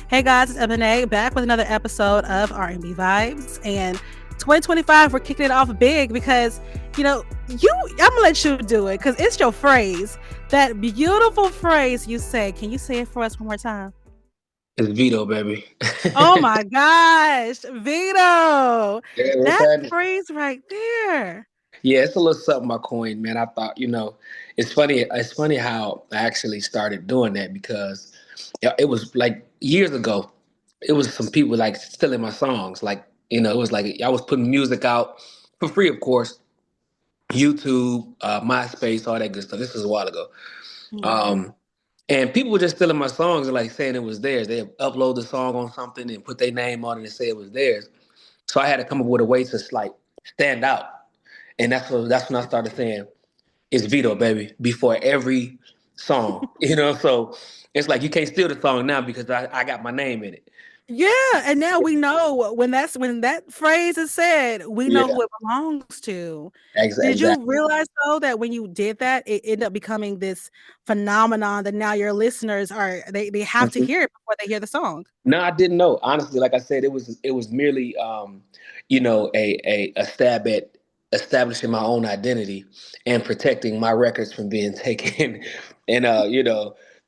Hey guys, it's Ebony back with another episode of RnB Vibes. And 2025, we're kicking it off big because, I'm gonna let you do it because it's your phrase. That beautiful phrase you say. Can you say it for us one more time? It's VEDO, baby. Oh my gosh, Vito. Yeah, what's That happening? phrase right there. Yeah, it's a little something I coined, man. I thought, it's funny. It's funny how I actually started doing that because it was like years ago. It was some people like stealing my songs. Like, it was like I was putting music out for free, of course. YouTube, MySpace, all that good stuff. This was a while ago. Mhm. Um, and people were just stealing my songs and like saying it was theirs. They upload the song on something and put their name on it and say it was theirs. So I had to come up with a way to like stand out, and that's when I started saying it's Vito, baby, before every song. So it's like you can't steal the song now because I got my name in it. Yeah, and now we know when that phrase is said, we know Yeah, who it belongs to. Did you exactly. realize though that when you did that, it ended up becoming this phenomenon that now your listeners they have to hear it before they hear the song? No, I didn't know. Honestly, like I said, it was merely a stab at establishing my own identity and protecting my records from being taken and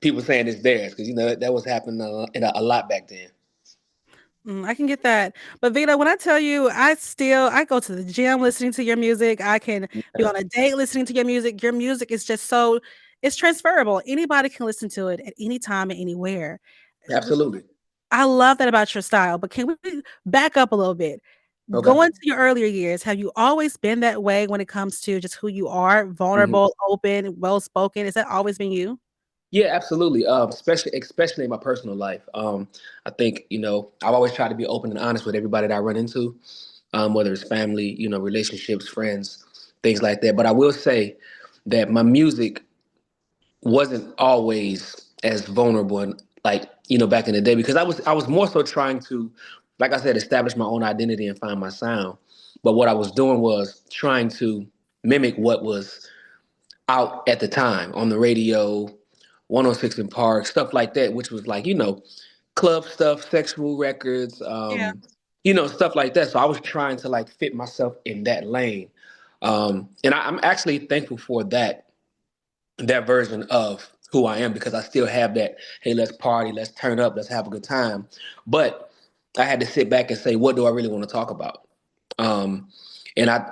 people saying it's theirs because that was happening a lot back then. I can get that. But Vita, when I tell you, I go to the gym listening to your music. I can be on a date listening to your music. Your music is just so it's transferable. Anybody can listen to it at any time and anywhere. Absolutely. I love that about your style, but can we back up a little bit? Okay. Going to your earlier years, have you always been that way when it comes to just who you are, Mhm. vulnerable, open, well spoken? Has that always been you? Yeah, absolutely. Especially in my personal life. I think I've always tried to be open and honest with everybody that I run into, whether it's family, relationships, friends, things like that. But I will say that my music wasn't always as vulnerable and like back in the day because I was more so trying to, like I said, establish my own identity and find my sound. But what I was doing was trying to mimic what was out at the time on the radio, 106 in Park, stuff like that, which was like, club stuff, sexual records, Yeah. stuff like that. So I was trying to like fit myself in that lane. And I'm actually thankful for that version of who I am because I still have that, hey, let's party, let's turn up, let's have a good time. But I had to sit back and say, what do I really want to talk about? Um, and I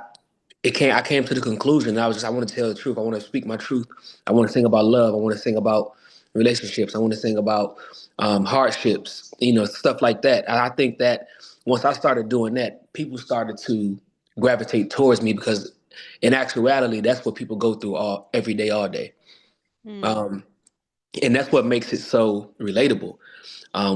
came to the conclusion. I want to tell the truth. I want to speak my truth. I want to sing about love. I want to sing about relationships. I want to sing about hardships, stuff like that. And I think that once I started doing that, people started to gravitate towards me because in actuality, that's what people go through all every day, all day. Mm. Um, and that's what makes it so relatable.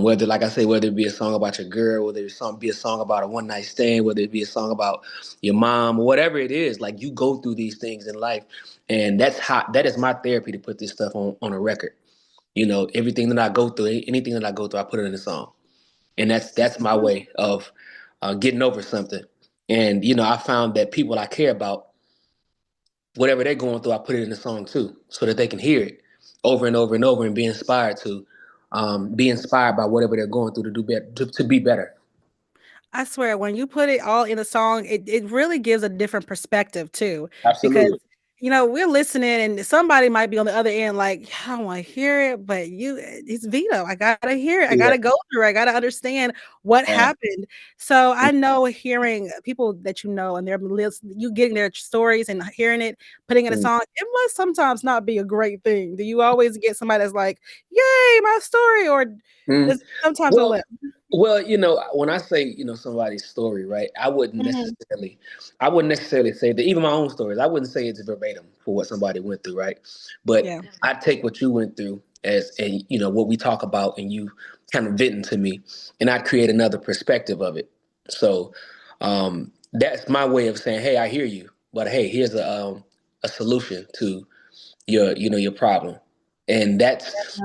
Whether, like I say, whether it be a song about your girl, whether be a song about a one night stand, whether it be a song about your mom, whatever it is, like you go through these things in life, and that is my therapy to put this stuff on a record. Everything that I go through, anything that I go through, I put it in a song, and that's my way of getting over something. And I found that people I care about, whatever they're going through, I put it in a song too, so that they can hear it over and over and over and be inspired by whatever they're going through to do better, to be better. I swear, when you put it all in a song, it really gives a different perspective too. Because, Absolutely. we're listening and somebody might be on the other end like, I don't want to hear it, but it's Vito. I gotta hear it. I Yeah. gotta go through it. I gotta understand what Uh, happened. So I know hearing people that and their list, you getting their stories and hearing it, putting in a mm, song, it must sometimes not be a great thing. Do you always get somebody that's like, yay, my story? Or mm. does sometimes a Well, lip? when I say somebody's story, right? Mhm. I wouldn't necessarily say that. Even my own stories, I wouldn't say it's verbatim for what somebody went through, right? But Yeah. I take what you went through as and what we talk about, and you kind of venting to me, and I create another perspective of it. So that's my way of saying, hey, I hear you, but hey, here's a solution to your problem, and that's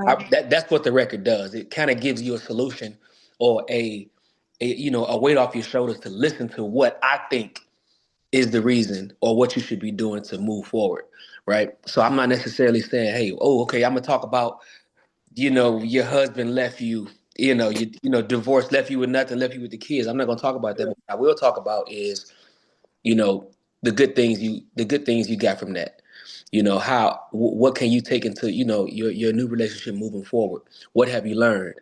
what the record does. It kind of gives you a solution or a weight off your shoulders to listen to what I think is the reason or what you should be doing to move forward, right? So I'm not necessarily saying, hey, oh, okay, I'm gonna talk about your husband left you divorce left you with nothing, left you with the kids. I'm not gonna talk about that. But what I will talk about is, you know, the good things you got from that. What can you take into, your new relationship moving forward? What have you learned?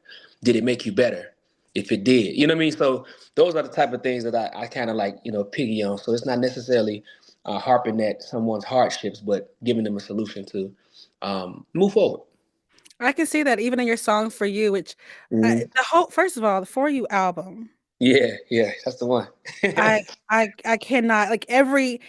Did it make you better? If it did, you know what I mean? So those are the type of things that I kind of like, piggy on. So it's not necessarily harping at someone's hardships, but giving them a solution to move forward. I can see that even in your song For You, which Hmm. the whole first of all, the For You album. Yeah, yeah, that's the one. I cannot like every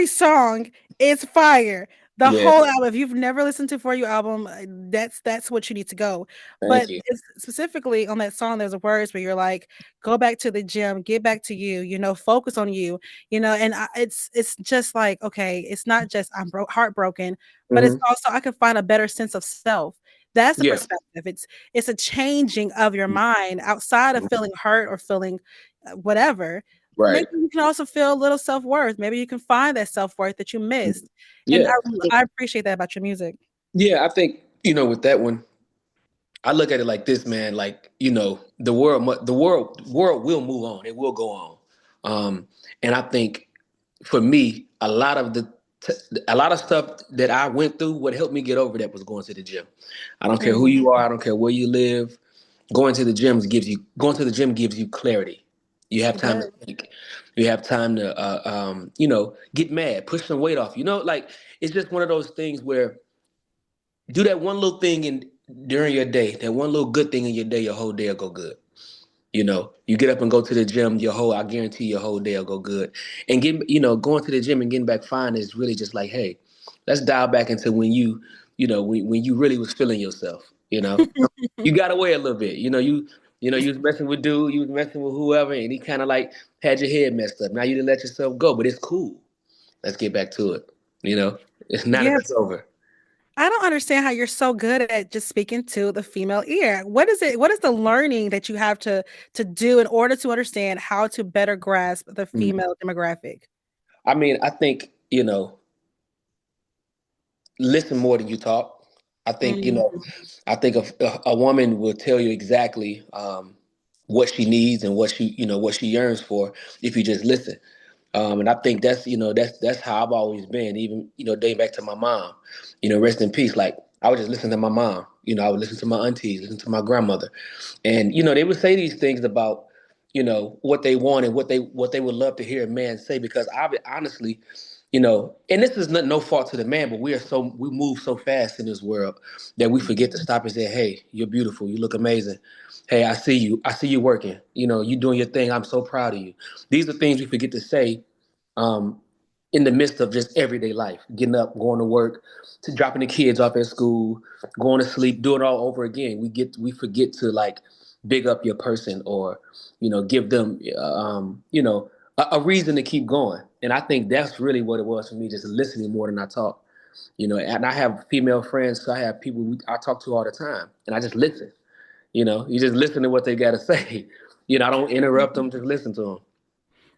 song is fire. The Yeah, whole album. If you've never listened to For You album, that's what you need to go. thank But you. it's specifically on that song, there's a words where you're like, go back to the gym, get back to you, focus on you, and it's just like, okay, it's not just I'm heartbroken, but it's Hmm. also I can find a better sense of self. That's the Yeah. perspective. It's a changing of your mind outside of feeling hurt or feeling whatever. Right. Maybe you can also feel a little self-worth. Maybe you can find that self-worth that you missed. And Yeah. I appreciate that about your music. Yeah, I think, with that one, I look at it like this, man. Like, the world will move on. It will go on. And I think for me, a lot of stuff that I went through, what helped me get over that was going to the gym. I don't care who Mm, you are. I don't care where you live. Going to the gym gives you clarity. You have it time to does. think. You have time to, get mad, push some weight off. Like it's just one of those things where do that one little thing during your day, that one little good thing in your day, your whole day will go good. You get up and go to the gym, I guarantee your whole day will go good. And going to the gym and getting back fine is really just like, hey, let's dial back into when you really was feeling yourself. You got away a little bit. You was messing with dude, you was messing with whoever, and he kind of like had your head messed up. Now you didn't let yourself go, but it's cool. Let's get back to it. It's not Yeah, that it's over. I don't understand how you're so good at just speaking to the female ear. What is it? What is the learning that you have to do in order to understand how to better grasp the Mm. female demographic? I mean, I think, listen more than you talk. I think, Mm, a woman will tell you exactly what she needs and what she yearns for if you just listen. And I think that's how I've always been, even dating back to my mom. Rest in peace. Like I would just listen to my mom. I would listen to my aunties, listen to my grandmother, and they would say these things about what they want and what they would love to hear a man say. Because honestly, and this is no fault to the man, but we move so fast in this world that we forget to stop and say, "Hey, you're beautiful. You look amazing. Hey, I see you. I see you working. You doing your thing. I'm so proud of you." These are things we forget to say um, in the midst of just everyday life, getting up, going to work, to dropping the kids off at school, going to sleep, do it all over again. We forget to like big up your person or give them a reason to keep going. And I think that's really what it was for me, just listening more than I talk. And I have female friends, so I have people I talk to all the time, and I just listen. You just listen to what they got to say. I don't interrupt them, just listen to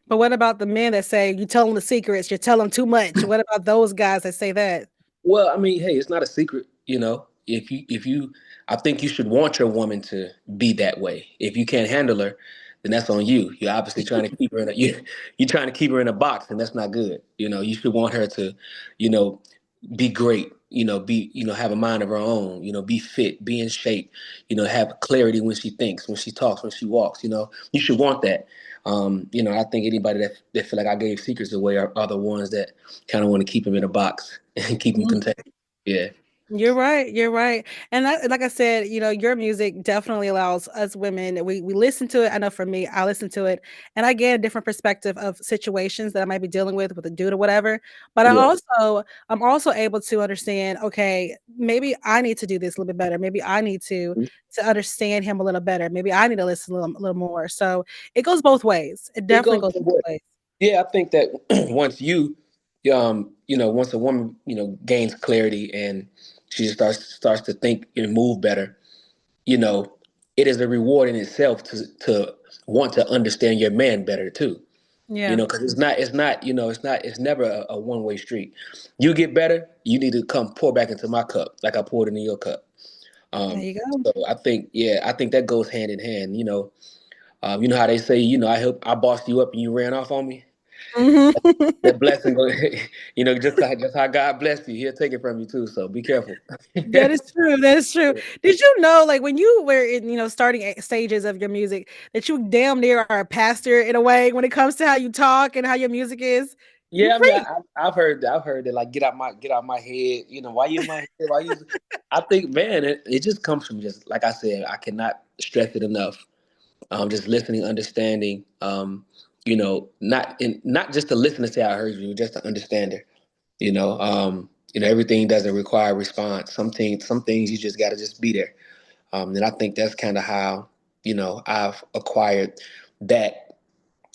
but what about the men that say you tell them the secrets, you tell them too much? them. What about those guys that say that? Well, I mean, hey, it's not a secret, If you, I think you should want your woman to be that way. If you can't handle her, then that's on you. You're obviously trying to keep her in a you're trying to keep her in a box, and that's not good. You should want her to, you know, be great. Have a mind of her own. Be fit, be in shape. Have clarity when she thinks, when she talks, when she walks. You should want that. I think anybody that feel like I gave secrets away are the ones that kind of want to keep them in a box and keep them contained. Yeah. You're right, you're right. And like I said, your music definitely allows us women, we listen to it. I know for me, I listen to it and I get a different perspective of situations that I might be dealing with a dude or whatever. But Yeah. I'm also able to understand, okay, maybe I need to do this a little bit better. Maybe I need to understand him a little better. Maybe I need to listen a little more. So it goes both ways. It It definitely goes goes both both ways. ways. Yeah, I think that once a woman, gains clarity and she just starts to think and move better, you know, it is a reward in itself to want to understand your man better too. Yeah. Because it's never a one-way street. You get better, you need to come pour back into my cup like I poured into your cup. There you go. So I think, yeah, I think that goes hand in hand. You know how they say, I help, I bossed you up and you ran off on me. Mhm. That blessing, go, just how God blessed you, He'll take it from you too. So be careful. That is true. That is true. Did you know, like when you were in, starting stages of your music, that you damn near are a pastor in a way when it comes to how you talk and how your music is? You Yeah, I mean, preach. I've heard that, like, get out my head. Why you in my head? Why you? I think, man, it just comes from, just like I said, I cannot stress it enough. Just listening, understanding. Not just to listen to say I heard you, just to understand it. Everything doesn't require a response. Some things you just got to just be there. And I think that's kind of how I've acquired that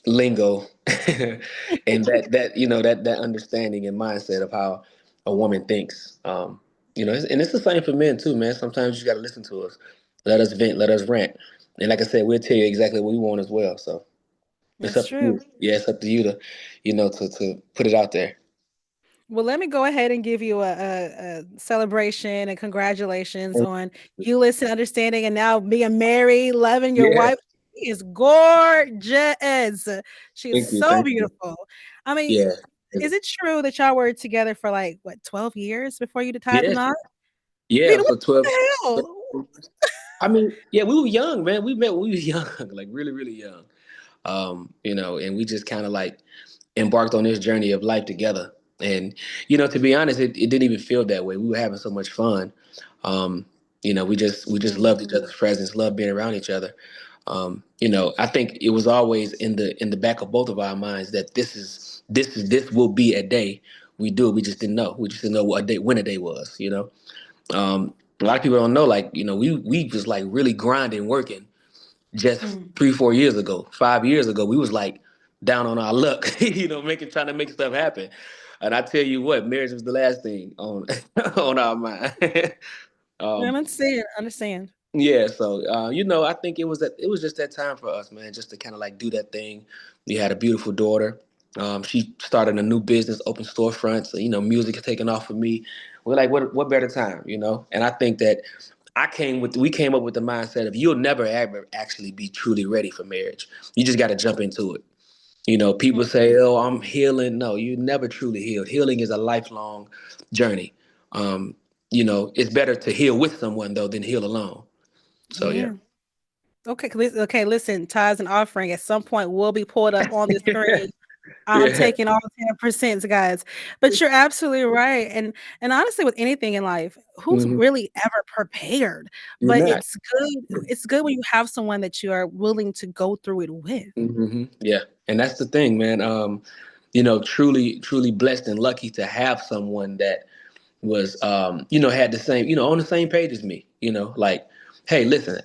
lingo and that understanding and mindset of how a woman thinks. And it's the same for men too, man. Sometimes you got to listen to us, let us vent, let us rant, and like I said, we'll tell you exactly what we want as well. So it's That's up to true. you. Yeah, it's up to you to to put it out there. Well, let me go ahead and give you a celebration and congratulations on you listening, understanding, and now being married, loving your Yeah, wife. She is gorgeous. She is thank you, so thank you. beautiful. I mean, Yeah, is it true that y'all were together for like what 12 years before you tied the yeah, knot? yeah. Vita, what So 12. the hell? I mean, yeah, we were young, man. We met when we were young, like really, really young. And we just kind of like embarked on this journey of life together. And to be honest, it didn't even feel that way. We were having so much fun. We just Mm, loved each other's presence, loved being around each other. I think it was always in the back of both of our minds that this will be a day we do it. We just didn't know. We just didn't know what a day when a day was. A lot of people don't know. Like we was like really grinding, working just mm. 3 4 years ago, 5 years ago, we was like down on our luck, trying to make stuff happen. And I tell you what, marriage was the last thing on on our mind. I um, understand. Understand. yeah, so I think it was just that time for us, man, just to kind of like do that thing. We had a beautiful daughter. She started a new business, open storefronts. So, music is taking off for me. We're like, what better time? And I think that we came up with the mindset of you'll never ever actually be truly ready for marriage. You just got to jump into it. People say, "Oh, I'm healing." No, you never truly healed. Healing is a lifelong journey. It's better to heal with someone though than heal alone. So yeah. Yeah. Okay. Okay. Listen, tithes and offering at some point will be pulled up on the screen. I'm Yeah. taking all 10%, guys. But you're absolutely right. And honestly, with anything in life, who's Hmm. really ever prepared? You're But not. it's good when you have someone that you are willing to go through it with. Yeah, and that's the thing, man. Truly, truly blessed and lucky to have someone that was, had the same, on the same page as me. Like, hey, listen,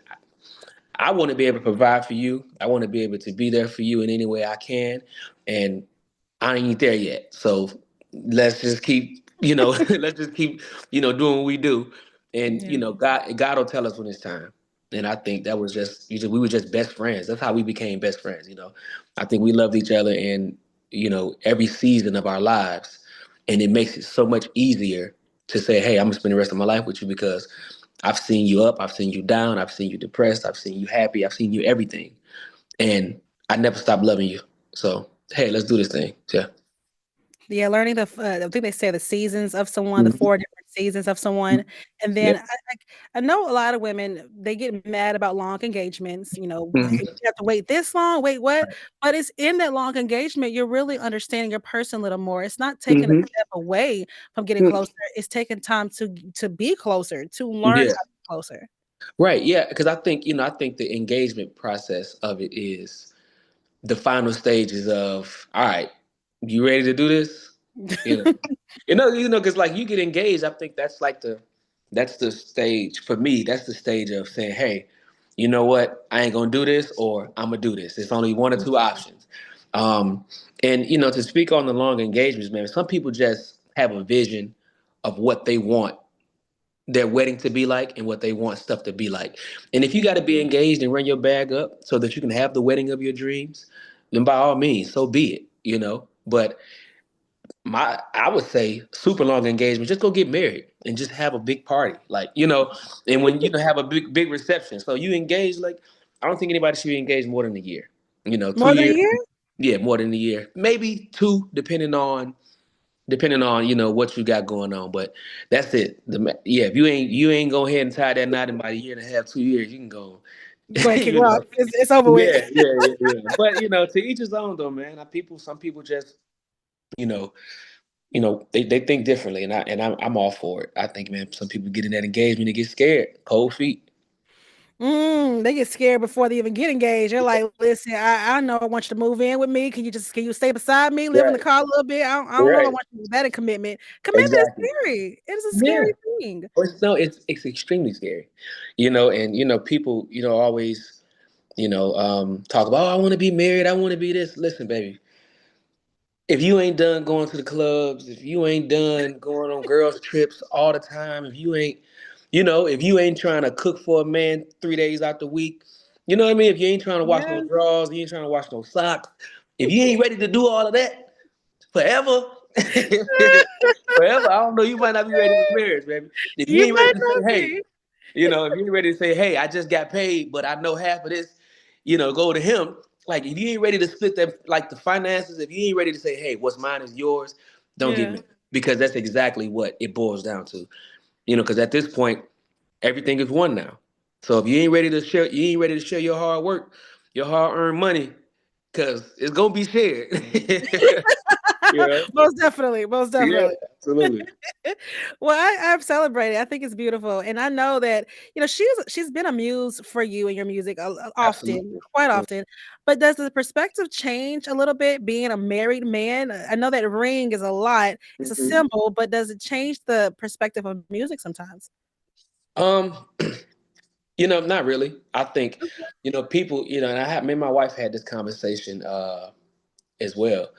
I want to be able to provide for you. I want to be able to be there for you in any way I can, and I ain't there yet. So let's just keep, let's just keep, doing what we do. And Yeah. God will tell us when it's time. And I think that was just, we were just best friends. That's how we became best friends. I think we loved each other in, every season of our lives. And it makes it so much easier to say, hey, I'm gonna spend the rest of my life with you because I've seen you up, I've seen you down, I've seen you depressed, I've seen you happy, I've seen you everything. And I never stopped loving you. So, hey, let's do this thing. Yeah. Yeah, learning I think they say the seasons of someone, the Mhm. 4 different seasons of someone, and Yeah. then I know a lot of women, they get mad about long engagements, "You Mhm. have to wait this long? Wait, what?" But it's in that long engagement, you're really understanding your person a little more. It's not taking a Mhm. step away from getting Mm. closer, it's taking time to be closer, to learn Yeah. how to be closer. Right. Yeah. Because I think the engagement process of it is the final stages of, all right, you ready to do this? You know, because like you get engaged, I think that's the stage for me. That's the stage of saying, hey, you know what? I ain't gonna do this, or I'm gonna do this. It's only one or two options. Um, and to speak on the long engagements, man, some people just have a vision of what they want their wedding to be like and what they want stuff to be like. And if you got to be engaged and run your bag up so that you can have the wedding of your dreams, then by all means, so be it. But I would say super long engagement. Just go get married and just have a big party, like and when have a big reception. So you engage like I don't think anybody should be engaged more than a year. Two More than a years, year? yeah, more than a year, maybe two, depending on what you got going on. But that's it. Yeah, if you ain't go ahead and tie that knot in about a year and a half, 2 years, you can go. Go ahead, kick rock. It's over with. Yeah. But to each his own, though, man. Some people just you know they think differently, and I'm all for it. I think, man, some people get in that engagement and get scared, cold feet. They get scared before they even get engaged. They're like, "Listen, I know I want you to move in with me. Can you stay beside me, live in the Right, car a little bit? I don't know if I right, want you to do that in commitment. Commitment is exactly. scary. It is a Yeah. scary thing. It's extremely scary, and people always talk about, oh, I want to be married, I want to be this. Listen, baby, if you ain't done going to the clubs, if you ain't done going on girls trips all the time, if you ain't trying to cook for a man 3 days out the week, you know what I mean? If you ain't trying to wash Yeah. no drawers, you ain't trying to wash no socks, if you ain't ready to do all of that forever, forever, I don't know, you might not be ready for marriage, baby. If you You ain't ready might to say, not hey, be. if you ain't ready to say, hey, I just got paid, but I know half of this, go to him. Like, if you ain't ready to split that, like the finances, if you ain't ready to say, hey, what's mine is yours, don't get Yeah. married. Because that's exactly what it boils down to. Because at this point, everything is one now. So if you ain't ready to share your hard work, your hard earned money, because it's gonna be shared. Yeah, Most definitely, most yeah, definitely. absolutely, Well, I've celebrated. I think it's beautiful, and I know that she's been a muse for you and your music often, absolutely. quite often. But does the perspective change a little bit being a married man? I know that ring is a lot; it's a Mhm. symbol, but does it change the perspective of music sometimes? Um, not really. I think, people, and me and my wife had this conversation as well.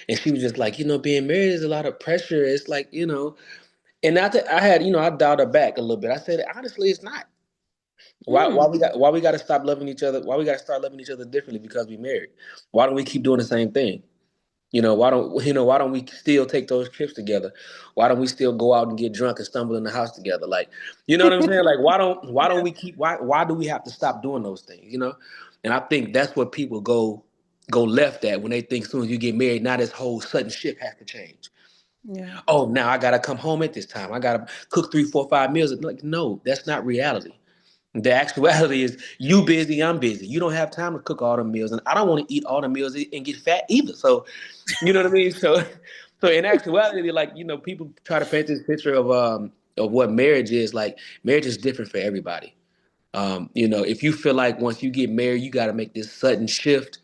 And she was just like, being married is a lot of pressure. It's like, and I had, I dialed her back a little bit. I said, honestly, it's not. Mm, Why we gotta stop loving each other? Why we gotta start loving each other differently because we married? Why don't we keep doing the same thing? Why don't we still take those trips together? Why don't we still go out and get drunk and stumble in the house together? Like, you know what I'm saying? Like, why don't yeah, we why do we have to stop doing those things? And I think that's what people go left at when they think as soon as you get married, now this whole sudden shift has to change. yeah, Oh, now I gotta come home at this time. I gotta cook 3, 4, 5 meals. Like, no, that's not reality. The actuality is you busy, I'm busy. You don't have time to cook all the meals, and I don't want to eat all the meals and get fat either. So, you know what I mean? So in actuality, like, people try to paint this picture of what marriage is. Like, marriage is different for everybody. If you feel like once you get married, you got to make this sudden shift,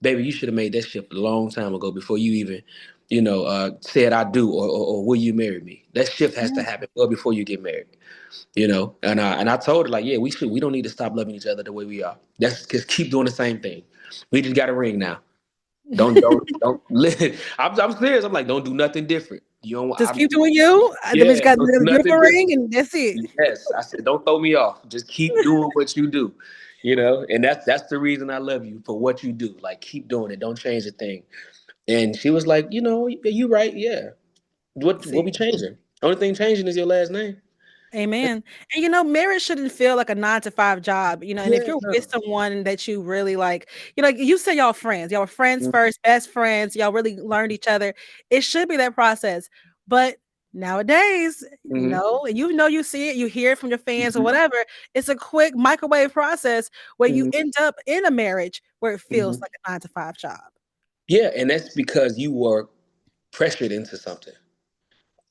baby, you should have made that shift a long time ago before you even, said I do, or will you marry me? That shift has to yeah. happen well before you get married. And I told her, like, yeah, we don't need to stop loving each other the way we are. That's just keep doing the same thing. We just got a ring now. Don't I'm serious. I'm like, don't do nothing different. You don't. Just keep doing you. The bitch Yeah, got don't do the beautiful nothing ring, different. and that's it. Yes, I said, don't throw me off. Just keep doing what you do. And that's the reason I love you, for what you do. Like, keep doing it. Don't change a thing. And she was like, you right. Yeah. What See. we changing? Only thing changing is your last name. Amen. And marriage shouldn't feel like a 9 to 5 job, and if Yeah. you're with No. someone that you really like, you say y'all were friends Mm-hmm. first, best friends, y'all really learned each other. It should be that process. But nowadays, and you see it, you hear it from your fans or Mm-hmm. whatever, it's a quick microwave process where you Mm-hmm. end up in a marriage where it feels Mm-hmm. like a 9 to 5 job. Yeah, and that's because you were pressured into something.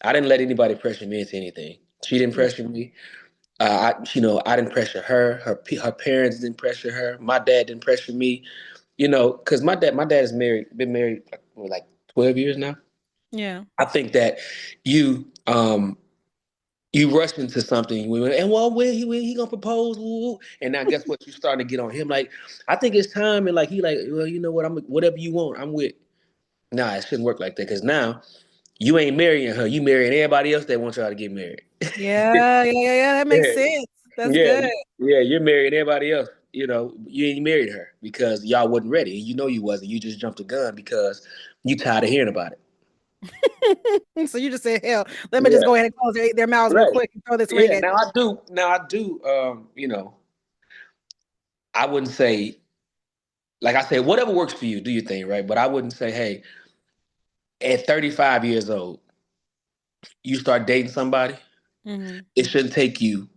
I didn't let anybody pressure me into anything. She didn't Yeah. pressure me. I didn't pressure her. Her parents didn't pressure her. My dad didn't pressure me. Because my dad is married, been married like 12 years now. Yeah. I think that you you rushed into something, we went, and well, when he gonna propose, woo, woo. And now guess what? You starting to get on him. Like, I think it's time, and like he like, well, you know what? I'm whatever you want. I'm with. Nah, it shouldn't work like that. Because now you ain't marrying her. You marrying everybody else that wants y'all to get married. Yeah, yeah, yeah, yeah. That makes Yeah, sense. That's yeah, good. yeah. You're marrying everybody else. You ain't married her because y'all wasn't ready. You know you wasn't. You just jumped the gun because you tired of hearing about it. So you just said, hell, let me just Yeah, go ahead and close their mouths real right. quick and throw this ring Yeah. at. Now I do. I wouldn't say, like I said, whatever works for you, do your thing, right? But I wouldn't say, hey, at 35 years old, you start dating somebody. Hmm. It shouldn't take you.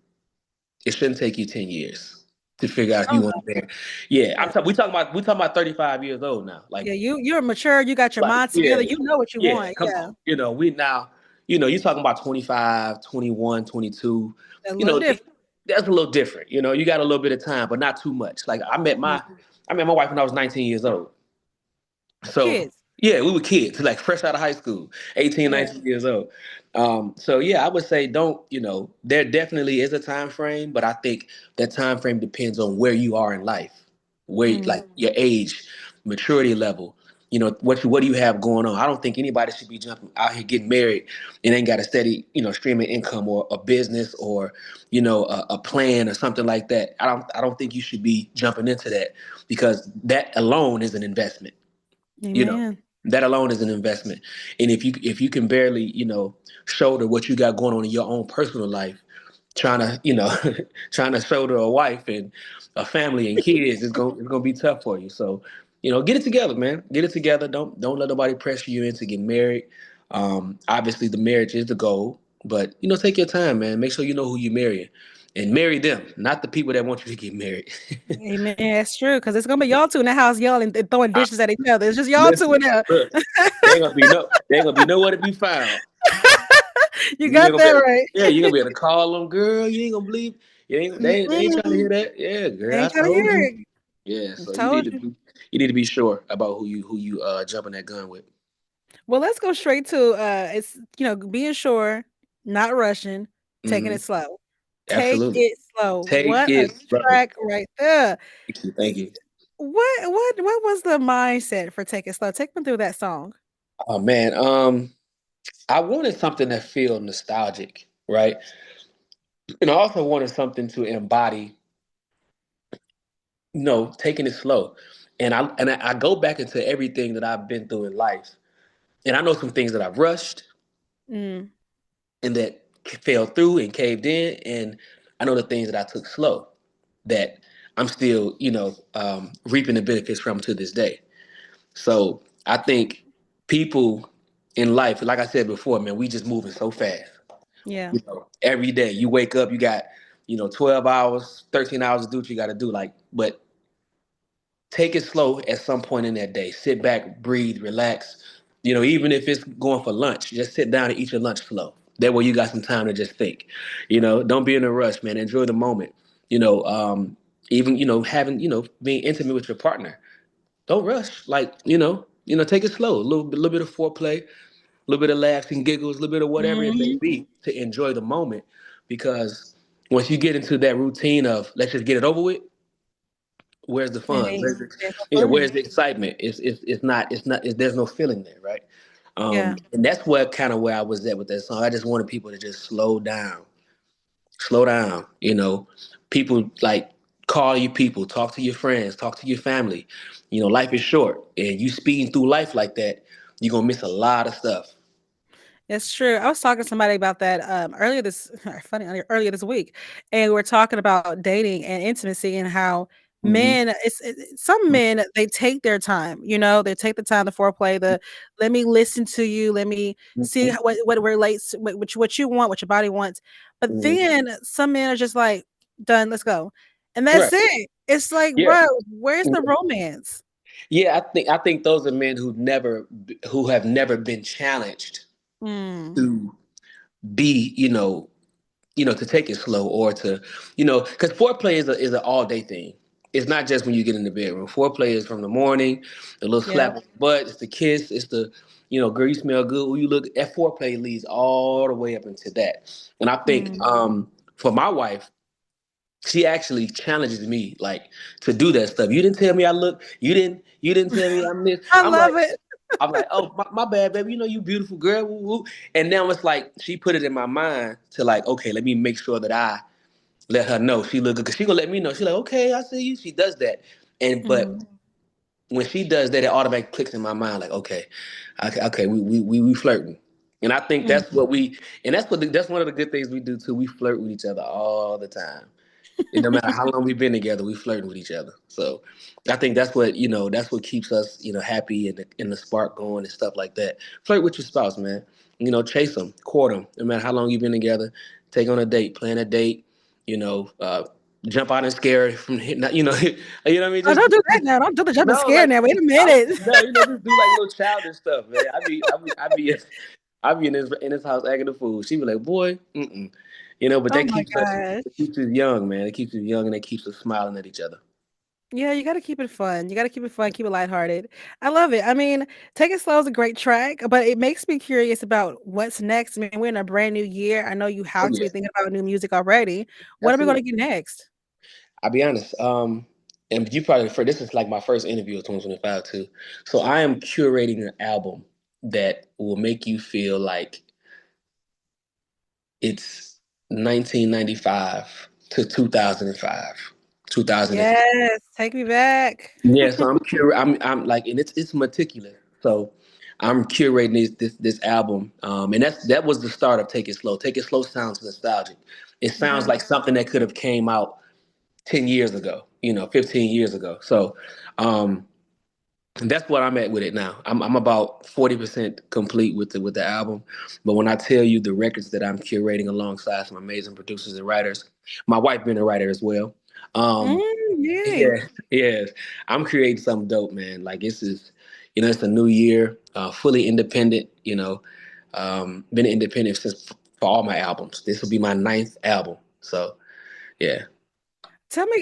It shouldn't take you 10 years to figure out if Oh you want no, to marry. Yeah, yeah, we talking about 35 years old now. yeah. You're mature. You got your Like mind yeah, together. You know what you yeah. want. Come Yeah, on, we now. You're talking about 25, 21, 22. a You little know, different. that's a little different. You got a little bit of time, but not too much. Like I met my wife when I was 19 years old. So Kids. yeah, we were kids, like fresh out of high school, 18, Yeah. 19 years old. So yeah, I would say don't, there definitely is a time frame, but I think that time frame depends on where you are in life, where Mm. like your age, maturity level, what do you have going on? I don't think anybody should be jumping out here getting married and ain't got a steady, stream of income or a business or, a plan or something like that. I don't think you should be jumping into that because that alone is an investment. you know Amen. that alone is an investment. And if you can barely shoulder what you got going on in your own personal life, trying to trying to shoulder a wife and a family and kids, it's gonna be tough for you. So get it together, man. Get it together. Don't let nobody pressure you into getting married. Obviously the marriage is the goal, but take your time, man. Make sure you know who you're marrying and marry them, not the people that want you to get married. Amen. That's true. Because it's gonna be y'all two in the house yelling and throwing dishes at each other. It's just y'all two Listen, in there. look, there ain't gonna be nowhere to be found. You You ain't got gonna be that able, right. yeah, you gonna be able to call them, girl. You ain't gonna believe. They ain't trying to Mm-mm. hear that. Yeah, I girl, I ain't trying to told hear you. it. Yeah, I so you need told to you. be sure about who you jumping that gun with. Well, let's go straight to it's being sure, not rushing, taking Hmm. it slow. Take Absolutely. it slow. Take What a it slow. track right there. Thank you. Thank you. What was the mindset for Take It Slow? Take me through that song. Oh man, I wanted something that feel nostalgic, right? And I also wanted something to embody, taking it slow. And I go back into everything that I've been through in life, and I know some things that I've rushed Mm, and that fell through and caved in, and I know the things that I took slow that I'm still, reaping the benefits from to this day. So I think people in life, like I said before, man, we just moving so fast. yeah. Every day you wake up, you got, 12 hours, 13 hours to do what you got to do. But take it slow at some point in that day. Sit back, breathe, relax. Even if it's going for lunch, just sit down and eat your lunch slow. That way you got some time to just think. Don't be in a rush, man. Enjoy the moment. Even having being intimate with your partner. Don't rush. Take it slow. A little bit of foreplay, a little bit of laughs and giggles, a little bit of whatever it may Mhm. be to enjoy the moment. Because once you get into that routine of let's just get it over with, where's the It fun? ain't there's no Where's fun. the excitement? There's no feeling there, right? Yeah. And that's what kind of where I was at with that song. I just wanted people to just slow down. People like call you people, talk to your friends, talk to your family. Life is short, and you speeding through life like that, you're gonna miss a lot of stuff. It's true. I was talking to somebody about that earlier this earlier this week, and we're talking about dating and intimacy and how Hmm. men, some men they take their time. They take the time, the foreplay, the let me listen to you, let me see Hmm. what relates, what you want, what your body wants. But Hmm. then some men are just like, done, let's go, and that's Right. it. It's like, Yeah. bro, where's the romance? Yeah. I think those are men who have never been challenged Mm, to be, to take it slow or to, because foreplay is an all day thing. It's not just when you get in the bedroom. Foreplay is from the morning, the little yeah. slap on the butt, it's the kiss, it's the, girl, you smell good. Who you look. That foreplay leads all the way up into that. And I think Mm. for my wife, she actually challenges me like to do that stuff. You didn't tell me I look. You didn't tell me I'm this. I I'm love like, it. oh, my bad, baby. You beautiful girl. Woo, woo. And now it's like she put it in my mind to like, okay, let me make sure that I let her know she look good. Cause she gonna let me know. She like, okay, I see you. She does that. And but Mhm. when she does that, it automatically clicks in my mind like, okay, okay, we flirting. And I think that's Mhm. what we, and that's one of the good things we do too. We flirt with each other all the time. And no matter how long we've been together, we flirting with each other. So I think that's what, that's what keeps us, happy and the spark going and stuff like that. Flirt with your spouse, man. Chase them, court them. No matter how long you've been together, take on a date, plan a date. You know, jump out and scare from hitting. You know what I mean. Oh, Just don't do that now. Don't do the jumping no, scare like now. Wait a I minute. no, just do like little childish stuff, man. I be in this house acting a fool. She be like, boy, mm-mm. But Oh that my keeps us gosh. it keeps us young, man. It keeps us young and it keeps us smiling at each other. Yeah, you got to keep it fun. You got to keep it fun, keep it lighthearted. I love it. I mean, Take It Slow is a great track, but it makes me curious about what's next. I mean, we're in a brand new year. I know you Oh have to yeah, be thinking about new music already. What are we going absolutely. to get next? I'll be honest. And you probably for this is like my first interview of 2025 too. So I am curating an album that will make you feel like it's 1995 to 2005, 2010. Yes, take me back. Yeah, so I'm like, and it's meticulous. So I'm curating this album, and that was the start of Take It Slow. Take It Slow sounds nostalgic. It sounds Mhm. like something that could have came out 10 years ago, 15 years ago. So um, and that's what I'm at with it now. I'm about 40% complete with the album. But when I tell you the records that I'm curating alongside some amazing producers and writers, my wife been a writer as well. Um, Yay. yeah, yeah. I'm creating something dope, man. Like this is, it's a new year, fully independent. Been independent since for all my albums. This will be my ninth album. So yeah.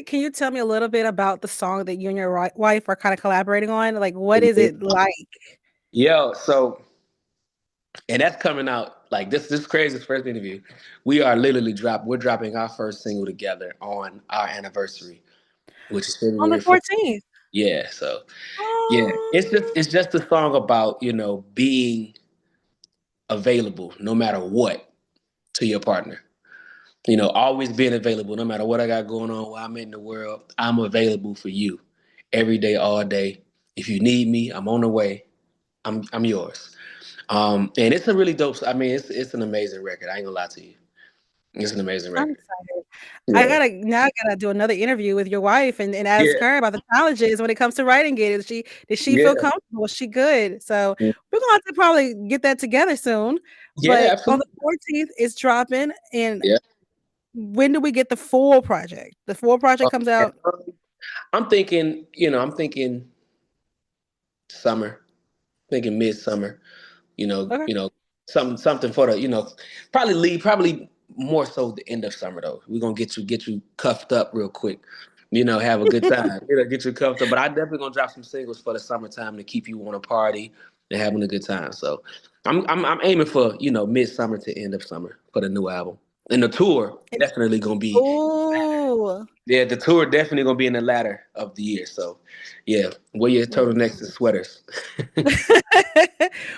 Can you tell me a little bit about the song that you and your wife are kind of collaborating on? Like, what is it like? Yo, so and that's coming out like this crazy first interview. We're dropping our first single together on our anniversary, which is On the February 4th. 14th. Yeah, so yeah. Oh, It's just a song about, being available no matter what to your partner. Always being available no matter what I got going on, where I'm in the world. I'm available for you every day, all day. If you need me, I'm on the way. I'm yours. And it's a really dope. I mean, it's an amazing record. I ain't gonna lie to you. It's an amazing I'm record. excited. Yeah. I gotta do another interview with your wife and ask Yeah. her about the challenges when it comes to writing it. Did she feel Yeah. comfortable? Was she good? So we're gonna have to probably get that together soon. Yeah. But on the Absolutely. 14th, it's dropping. And Yeah. when do we get the full project? The full project comes Yeah. out. I'm thinking, I'm thinking summer, thinking midsummer. Okay. Something for the, probably more so the end of summer though. We're gonna get you cuffed up real quick. Have a good time. Get you cuffed up. But I definitely gonna drop some singles for the summertime to keep you on a party and having a good time. So I'm aiming for, midsummer to end of summer for the new album. And the tour definitely gonna be Oh. yeah, the tour definitely gonna be in the latter of the year. So yeah, wear your turtlenecks and sweaters.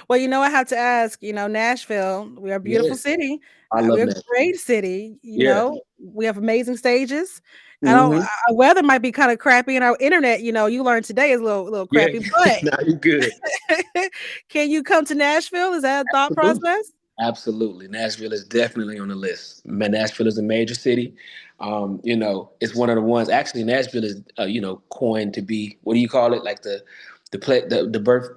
Well, I have to ask, Nashville, we are a beautiful Yes. city. I love We're a that. great city, Yeah. We have amazing stages. I don't Hmm. Our weather might be kind of crappy and our internet, you learned today is a little Yeah. crappy, but Now you good. can you come to Nashville? Is that a thought Absolutely. process? Absolutely. Nashville is definitely on the list. Man, Nashville is a major city. It's one of the ones. Actually, Nashville is, coined to be, what do you call it? Like the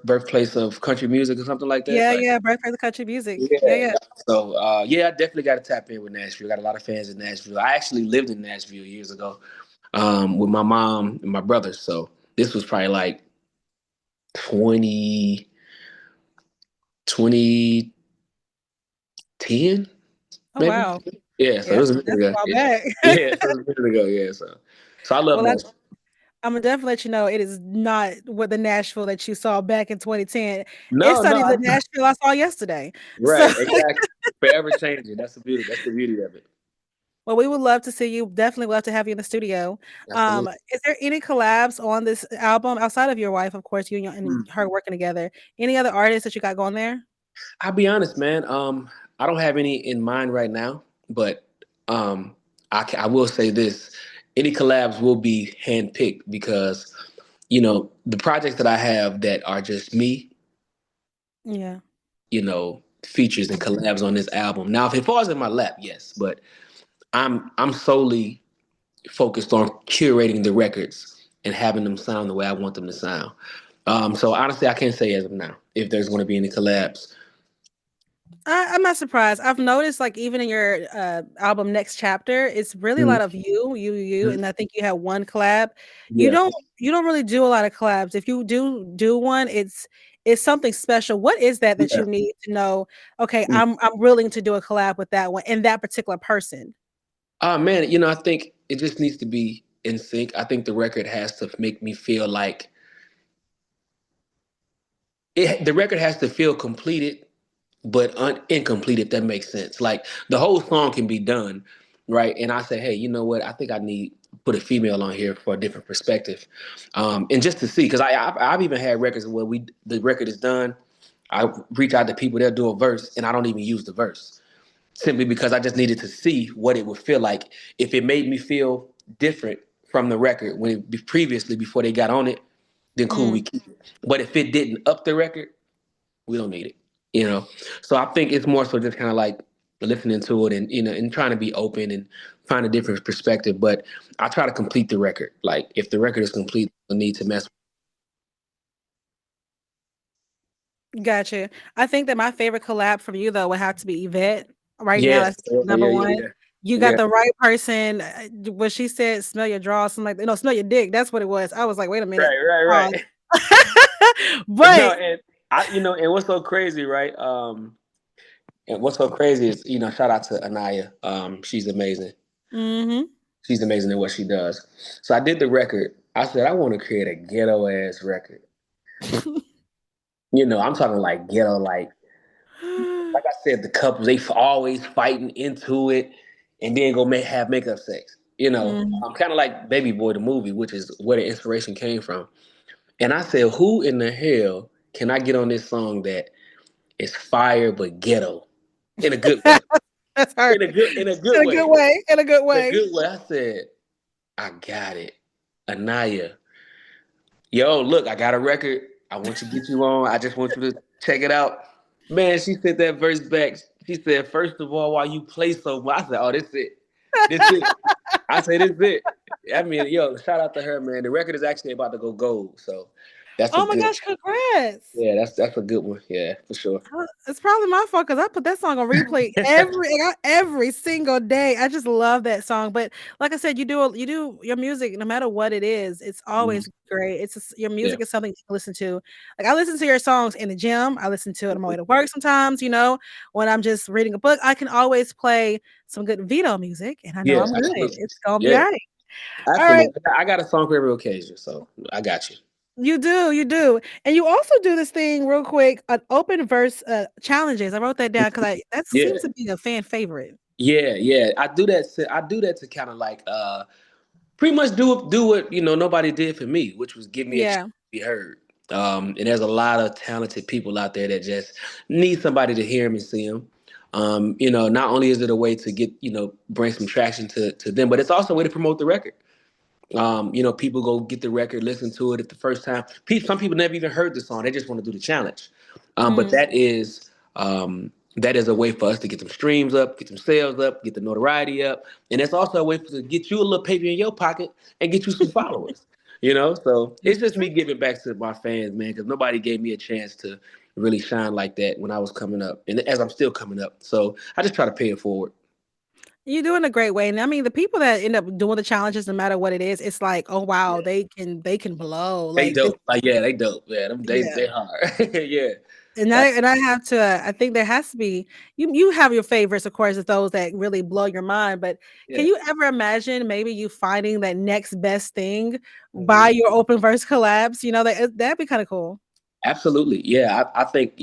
birthplace of country music or something like that. Yeah, Like, yeah, birthplace of country music. yeah. Yeah, yeah. So, yeah, I definitely got to tap in with Nashville. Got a lot of fans in Nashville. I actually lived in Nashville years ago, with my mom and my brothers. So this was probably like 20, 2010, Oh maybe. wow. Yeah, so Yeah, it was a minute that's a ago. while Yeah, back. yeah, so it was a minute ago. Yeah, so I love Well, Nashville. I'm gonna definitely let you know it is not what the Nashville that you saw back in 2010. It's No, not no, even the Nashville I saw yesterday. So, right, exactly. Forever changing. That's the beauty. That's the beauty of it. well, we would love to see you. Definitely love to have you in the studio. Absolutely. Is there any collabs on this album outside of your wife, of course, you and Mm. her working together? Any other artists that you got going there? I'll be honest, man. I don't have any in mind right now, but um, I will say this: any collabs will be handpicked because the projects that I have that are just me, Yeah. features and collabs on this album. Now, if it falls in my lap, yes, but I'm solely focused on curating the records and having them sound the way I want them to sound. So honestly, I can't say as of now if there's going to be any collabs. I'm not surprised. I've noticed, like, even in your album Next Chapter, it's really a Mhm. lot of you, and I think you had one collab. You Yeah. don't you don't really do a lot of collabs. If you do one, it's something special. What is that Yeah. you need to know? Okay, Mm. I'm willing to do a collab with that one and that particular person. Man, I think it just needs to be in sync. I think the record has to make me feel like the record has to feel completed but incomplete, if that makes sense. Like the whole song can be done, right? And I say, hey, you know what? I think I need put a female on here for a different perspective, and just to see, because I've even had records where the record is done. I reach out to people, they'll do a verse, and I don't even use the verse simply because I just needed to see what it would feel like if it made me feel different from the record when previously before they got on it. Then cool, we Mm, keep it. But if it didn't up the record, we don't need it. You know. So I think it's more so just kind of like listening to it and and trying to be open and find a different perspective. But I try to complete the record. Like if the record is complete, I need to mess. gotcha. I think that my favorite collab from you though would have to be Yvette. Right now, Yeah, that's yeah, number yeah, yeah, one. yeah. You got Yeah. the right person. What she said, smell your draw, something like that. No, smell your dick. That's what it was. I was like, wait a minute. Right, right, Pause. right. No, But and and what's so crazy, right? And what's so crazy is, shout out to Anaya. She's amazing. mhm. She's amazing at what she does. So I did the record. I said I want to create a ghetto ass record. I'm talking like ghetto, like I said, the couples they always fighting into it, and then go have makeup sex. Mhm. Kind of like Baby Boy the movie, which is where the inspiration came from. And I said, who in the hell can I get on this song that is fire but ghetto in a good way? That's hard. In a good In a good way, way. In a good in a way. good way. I said, I got it, Anaya. Yo, look, I got a record. I want to get you on. I just want you to check it out. Man, she said that verse back. She said, first of all, why you play so much? I said, oh, this it. This it. I said, this it. I mean, yo, shout out to her, man. The record is actually about to go gold. So that's a Oh my good, gosh, congrats. yeah, that's a good one. Yeah, for sure. It's probably my fault because I put that song on replay every single day. I just love that song. But like I said, you do your music, no matter what it is, it's Mhm. always great. Your Yeah. music is something you can listen to. Like I listen to your songs in the gym. I listen to it on my way to work sometimes. When I'm just reading a book, I can always play some good VEDO music, and I know Yeah, I'm good. absolutely. It's gonna be Yeah, all right. All right. absolutely. I got a song for every occasion, so I got you. You do. And you also do this thing real quick, an open verse challenges. I wrote that down because I that Yeah. seems to be a fan favorite. Yeah, yeah. I do that to kind of like pretty much do what nobody did for me, which was give me a chance Yeah. to be heard. And there's a lot of talented people out there that just need somebody to hear them and see them. Not only is it a way to get bring some traction to them, but it's also a way to promote the record. People go get the record, listen to it at the first time. Some people never even heard the song; they just want to do the challenge. But Mm. that is a way for us to get some streams up, get some sales up, get the notoriety up, and it's also a way to get you a little paper in your pocket and get you some followers. So it's This is just true. me giving back to my fans, man, because nobody gave me a chance to really shine like that when I was coming up, and as I'm still coming up. So I just try to pay it forward. You're doing a great way. And I mean, the people that end up doing the challenges, no matter what it is, it's like, oh wow, they can blow. They Like this, dope. Like, yeah, they dope. Yeah, they yeah. hard. Yeah. And That's I have to I think there has to be you have your favorites, of course, of those that really blow your mind. But can yeah. you ever imagine maybe you finding that next best thing by Mhm. your open verse collabs? That'd be kind of cool. Absolutely. Yeah. I think,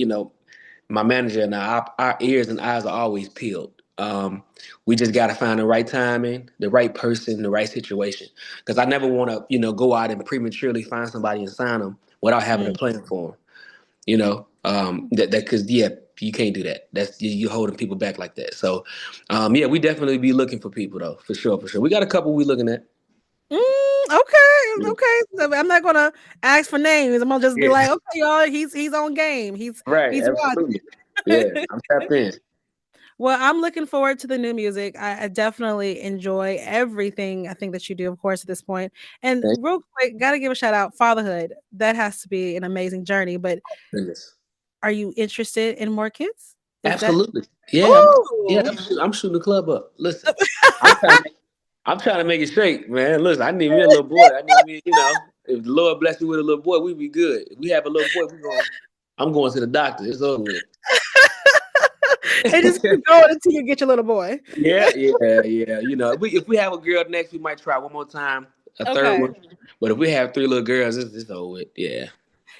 my manager and our ears and eyes are always peeled. We just got to find the right timing, the right person, the right situation. Because I never want to, go out and prematurely find somebody and sign them without having a Mm. plan for them. Because yeah, you can't do that. That's you holding people back like that. So, yeah, we definitely be looking for people though, for sure, for sure. We got a couple we looking at. Mm, Okay, Yeah. okay. So I'm not gonna ask for names. I'm gonna just be Yeah. like, okay, y'all, he's on game. Right. He's Absolutely. Yeah. watching. I'm tapped in. Well, I'm looking forward to the new music. I definitely enjoy everything I think that you do, of course, at this point. And Thank real quick, gotta give a shout out. Fatherhood. That has to be an amazing journey. But goodness. are you interested in more kids? Is that Absolutely. Yeah. Yeah. oh I'm shooting the club up. Listen, I'm trying to make, I'm trying to make it straight, man. Listen, I need me a little boy. I need me, if the Lord bless me with a little boy, we be good. If we have a little boy, I'm going to the doctor. It's over with. and just keep going until you get your little boy. Yeah, yeah, yeah. If we have a girl next, we might try one more time, a third Okay. one. But if we have three little girls, it's over with. Yeah, Yeah,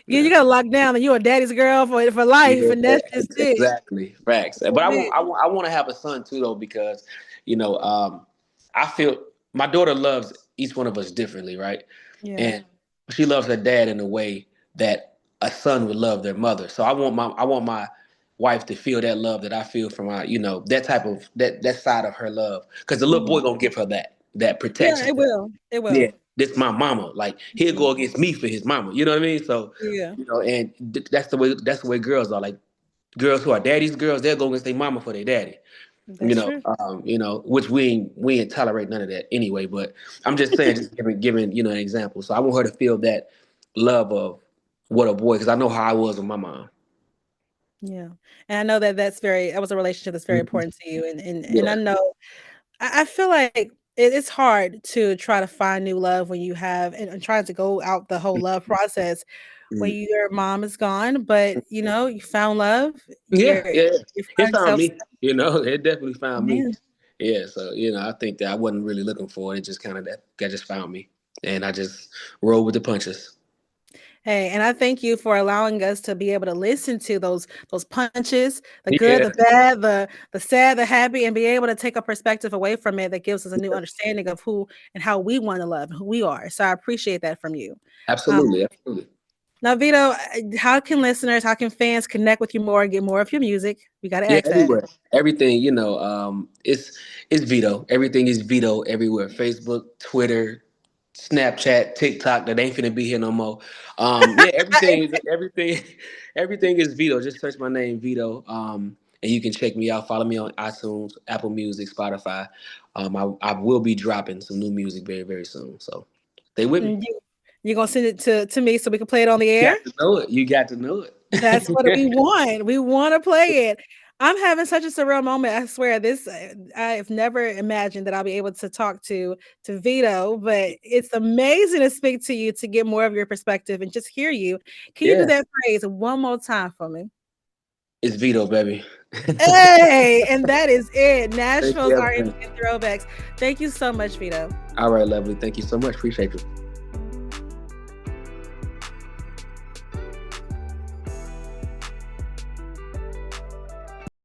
yeah, you gotta lock down that you're a daddy's girl for life, yeah. and that's just it. Exactly, facts. That's But it. I want to have a son too, though, because you know, um, I feel my daughter loves each one of us differently, right? Yeah. And she loves her dad in a way that a son would love their mother. So I want my wife to feel that love that I feel from my, that type of that side of her love. Because the little boy Mhm. gonna give her that Yeah, protection. it will. It Yeah, will. this my mama. Like he'll Mhm. go against me for his mama. You know what I mean? So, Yeah, and that's the way girls are. Like girls who are daddy's girls, they'll go against their mama for their daddy. that's true. Which we ain't tolerate none of that anyway. But I'm just saying, just giving an example. So I want her to feel that love of what a boy, because I know how I was with my mom. Yeah, and I know that that was a relationship that's very Mhm. important to you, and I Yeah. know I feel like it's hard to try to find new love when you have and trying to go out the whole love process when Mhm. your mom is gone, but you found love. Yeah, yeah. You It find found yourself me. It definitely found me. man. Yeah. So I think that I wasn't really looking for it. It just kind of that just found me, and I just rolled with the punches. Hey, and I thank you for allowing us to be able to listen to those punches, the good, Yeah. the bad, the sad, the happy, and be able to take a perspective away from it that gives us a new understanding of who and how we want to love and who we are. So I appreciate that from you. Um, Absolutely. Absolutely. Now, Vito, how can fans connect with you more and get more of your music? We got to Yeah, ask that. everywhere. Everything, it's Veto. Everything is Veto everywhere. Facebook, Twitter, Snapchat, TikTok, that ain't finna be here no more. Yeah, everything, everything is Veto. Just search my name, Veto. And you can check me out. Follow me on iTunes, Apple Music, Spotify. I will be dropping some new music very, very soon. So stay with me. And you're gonna send it to me so we can play it on the You air? got to know it. You got to know That's what we it. want. We wanna play it. I'm having such a surreal moment. I swear this I've never imagined that I'll be able to talk to Vito, but it's amazing to speak to you to get more of your perspective and just hear you. Can you do Yeah, that phrase one more time for me? it's Veto, baby. Hey, and that is it. Thank Nashville's you, R&B throwbacks. Thank you so much, Vito. all right, lovely. Thank you so much. Appreciate you.